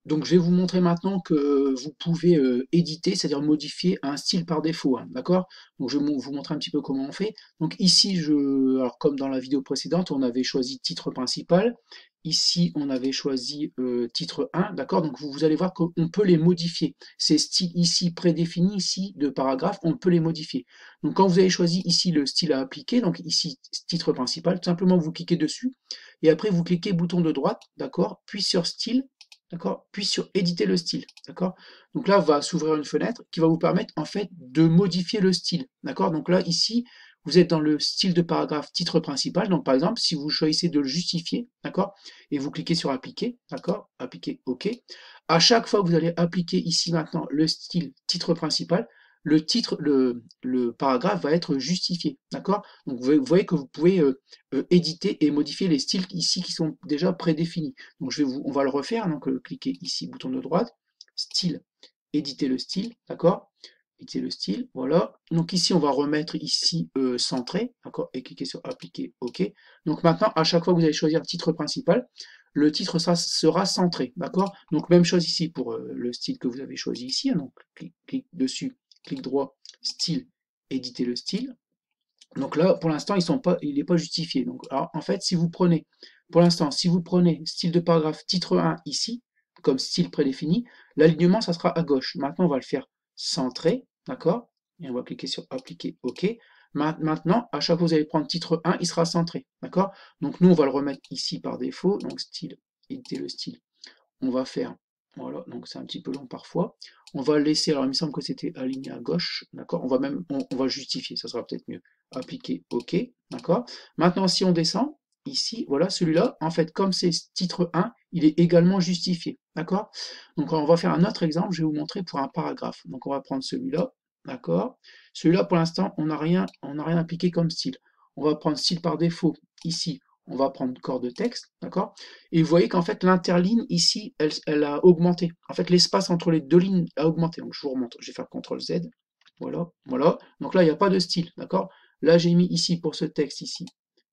Donc, je vais vous montrer maintenant que vous pouvez éditer, c'est-à-dire modifier un style par défaut, hein, d'accord? Donc, je vais vous montrer un petit peu comment on fait. Donc, ici, alors comme dans la vidéo précédente, on avait choisi titre principal. Ici, on avait choisi titre 1, d'accord? Donc, vous allez voir qu'on peut les modifier. Ces styles ici prédéfinis, ici, de paragraphe, on peut les modifier. Donc, quand vous avez choisi ici le style à appliquer, donc ici, titre principal, tout simplement, vous cliquez dessus. Et après, vous cliquez bouton de droite, d'accord? Puis sur style, d'accord? Puis sur éditer le style, d'accord? Donc là, va s'ouvrir une fenêtre qui va vous permettre en fait de modifier le style, d'accord? Donc là, ici, vous êtes dans le style de paragraphe titre principal. Donc par exemple, si vous choisissez de le justifier, d'accord? Et vous cliquez sur appliquer, d'accord? Appliquer, OK. À chaque fois que vous allez appliquer ici maintenant le style titre principal, le titre, le paragraphe va être justifié, d'accord? Donc vous voyez que vous pouvez éditer et modifier les styles ici qui sont déjà prédéfinis. Donc on va le refaire, donc cliquez ici, bouton de droite, style, éditer le style, d'accord? Éditer le style, voilà. Donc ici, on va remettre ici centré, d'accord? Et cliquer sur appliquer, OK. Donc maintenant, à chaque fois que vous allez choisir le titre principal, le titre sera centré, d'accord? Donc même chose ici pour le style que vous avez choisi ici, hein. Donc clic dessus, clic droit, style, éditer le style. Donc là, pour l'instant, il n'est pas justifié. Donc, alors, en fait, si vous prenez, pour l'instant, si vous prenez style de paragraphe titre 1 ici, comme style prédéfini, l'alignement, ça sera à gauche. Maintenant, on va le faire centré, d'accord? Et on va cliquer sur appliquer, OK. Maintenant, à chaque fois que vous allez prendre titre 1, il sera centré, d'accord? Donc, nous, on va le remettre ici par défaut. Donc, style, éditer le style. On va faire, voilà, donc c'est un petit peu long parfois. On va laisser, alors il me semble que c'était aligné à gauche, d'accord? On va justifier, ça sera peut-être mieux. Appliquer, OK, d'accord? Maintenant, si on descend, ici, voilà, celui-là, en fait, comme c'est titre 1, il est également justifié, d'accord? Donc on va faire un autre exemple, je vais vous montrer pour un paragraphe. Donc on va prendre celui-là, d'accord? Celui-là, pour l'instant, on n'a rien appliqué comme style. On va prendre style par défaut, ici, on va prendre corps de texte, d'accord? Et vous voyez qu'en fait, l'interligne, ici, elle a augmenté. En fait, l'espace entre les deux lignes a augmenté. Donc, je vous remonte. Je vais faire CTRL Z. Voilà, voilà. Donc là, il n'y a pas de style, d'accord? Là, j'ai mis ici, pour ce texte, ici,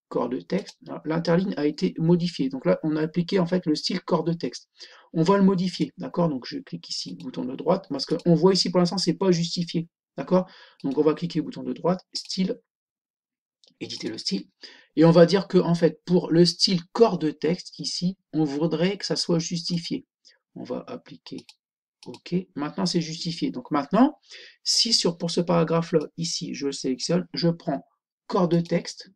corps de texte. L'interligne a été modifiée. Donc là, on a appliqué, en fait, le style corps de texte. On va le modifier, d'accord? Donc, je clique ici, bouton de droite, parce qu'on voit ici, pour l'instant, c'est pas justifié, d'accord? Donc, on va cliquer bouton de droite, style, éditer le style. Et on va dire que, en fait, pour le style corps de texte, ici, on voudrait que ça soit justifié. On va appliquer OK. Maintenant, c'est justifié. Donc maintenant, si pour ce paragraphe-là, ici, je le sélectionne, je prends corps de texte,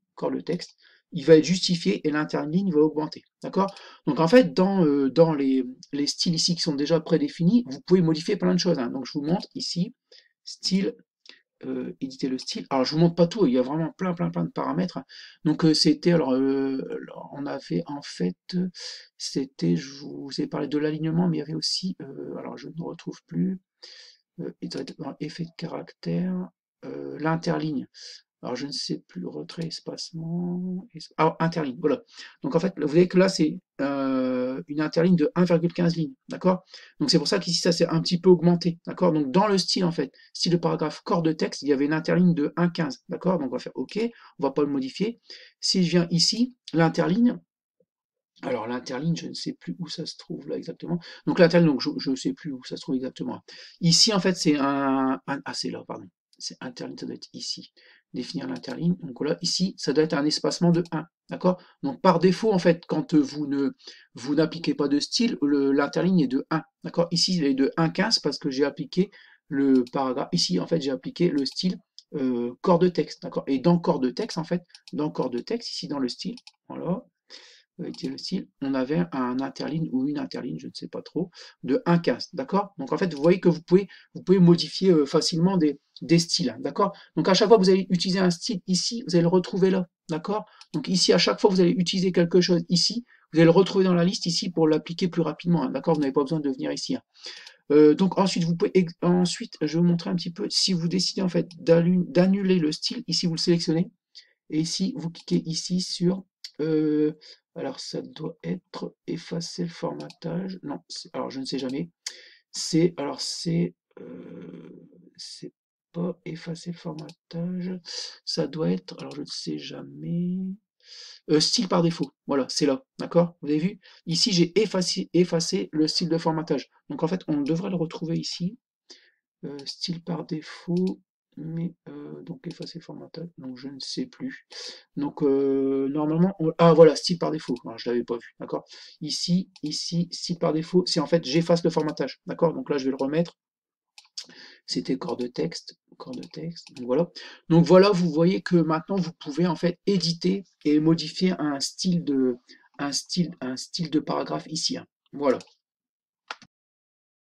il va être justifié et l'interligne va augmenter. D'accord? Donc en fait, dans les styles ici qui sont déjà prédéfinis, vous pouvez modifier plein de choses, hein. Donc je vous montre ici, style, éditer le style. Alors, je vous montre pas tout, il y a vraiment plein de paramètres. Donc, alors, on avait en fait, c'était, je vous ai parlé de l'alignement, mais il y avait aussi, alors je ne retrouve plus, effet de caractère, l'interligne. Alors, je ne sais plus, retrait, espacement, interligne, voilà. Donc, en fait, vous voyez que là, c'est une interligne de 1,15 lignes, d'accord? Donc, c'est pour ça qu'ici, ça s'est un petit peu augmenté, d'accord? Donc, dans le style, en fait, style de paragraphe, corps de texte, il y avait une interligne de 1,15, d'accord? Donc, on va faire OK, on va pas le modifier. Si je viens ici, l'interligne, alors l'interligne, je ne sais plus où ça se trouve là exactement. Donc l'interligne, donc je ne sais plus où ça se trouve exactement. Ici, en fait, c'est ah, c'est là, pardon. C'est interligne, ça doit être ici. Définir l'interligne. Donc là, ici, ça doit être un espacement de 1. D'accord? Donc par défaut, en fait, quand vous n'appliquez pas de style, l'interligne est de 1. D'accord? Ici, il est de 1,15 parce que j'ai appliqué le paragraphe. Ici, en fait, j'ai appliqué le style corps de texte. D'accord? Et dans corps de texte, en fait, dans corps de texte, ici dans le style, voilà, avec le style, on avait un interligne ou une interligne, je ne sais pas trop, de 1,15, d'accord? Donc en fait, vous voyez que vous pouvez modifier facilement des styles, hein, d'accord? Donc à chaque fois que vous allez utiliser un style ici, vous allez le retrouver là, d'accord? Donc ici, à chaque fois que vous allez utiliser quelque chose ici, vous allez le retrouver dans la liste ici pour l'appliquer plus rapidement, hein, d'accord? Vous n'avez pas besoin de venir ici, hein. Donc ensuite, ensuite, je vais vous montrer un petit peu, si vous décidez en fait d'annuler le style, ici vous le sélectionnez, et ici, vous cliquez ici sur, euh, alors ça doit être effacer le formatage. Non, alors je ne sais jamais. Alors c'est pas effacer le formatage. Ça doit être, alors je ne sais jamais. Style par défaut, voilà, c'est là, d'accord? Vous avez vu? Ici, j'ai effacé le style de formatage. Donc en fait, on devrait le retrouver ici. Style par défaut, mais donc effacer le formatage, donc je ne sais plus. Donc normalement, ah voilà, style par défaut, alors, je l'avais pas vu, d'accord? Ici, style par défaut, c'est en fait j'efface le formatage, d'accord? Donc là, je vais le remettre. C'était corps de texte, donc voilà, vous voyez que maintenant vous pouvez en fait éditer et modifier un style de paragraphe ici, hein. Voilà.